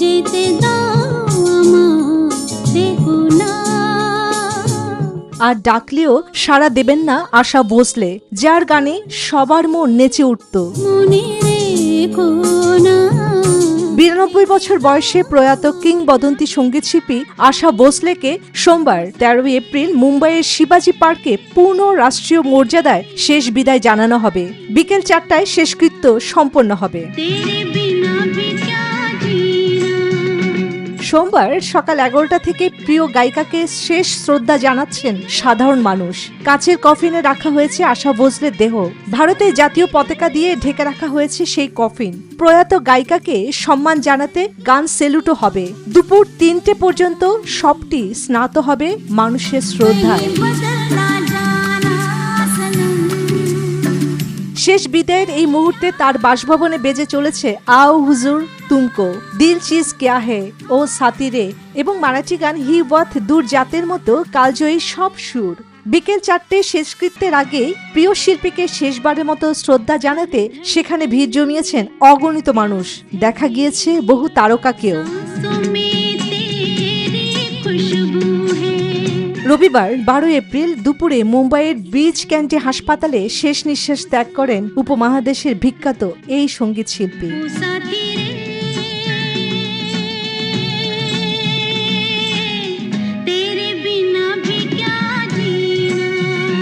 যেতে দাও দেখো না। আর ডাকলেও সাড়া দেবেন না আশা ভোসলে, যার গানে সবার মন নেচে উঠত। মনে রেখো না। 92 বছর বয়সে প্রয়াত কিংবদন্তি সঙ্গীতশিল্পী আশা ভোসলেকে সোমবার 13 এপ্রিল মুম্বাইয়ের শিবাজি পার্কে পূর্ণ রাষ্ট্রীয় মর্যাদায় শেষ বিদায় জানানো হবে। বিকেল 4টায় শেষকৃত্য সম্পন্ন হবে। সোমবার সকাল 11টা থেকে প্রিয় গায়িকাকে শেষ শ্রদ্ধা জানাচ্ছেন সাধারণ মানুষ। কাচের কফিনে রাখা হয়েছে আশা ভোসলের দেহ। ভারতের জাতীয় পতাকা দিয়ে ঢেকে রাখা হয়েছে সেই কফিন। প্রয়াত গায়িকাকে সম্মান জানাতে গান সেলুটও হবে। দুপুর 3টে পর্যন্ত সবটি স্নাত হবে মানুষের শ্রদ্ধায়। শেষ বিদায়ের এই মুহূর্তে তার বাসভবনে বেজে চলেছে আও হুজুর তুমকো, দিল চিজ ক্যা হে ও সাতিরে এবং মারাঠি গান হি ওয়াথ দূর জাতের মতো কালজয়ী সব সুর। বিকেল 4টে শেষকৃত্যের আগেই প্রিয় শিল্পীকে শেষবারের মতো শ্রদ্ধা জানাতে সেখানে ভিড় জমিয়েছেন অগণিত মানুষ। দেখা গিয়েছে বহু তারকাকেও। রবিবার 12 এপ্রিল দুপুরে মুম্বাইয়ের ব্রিজ ক্যান্টি হাসপাতালে শেষ নিঃশ্বাস ত্যাগ করেন উপমহাদেশের বিখ্যাত এই সঙ্গীত শিল্পী।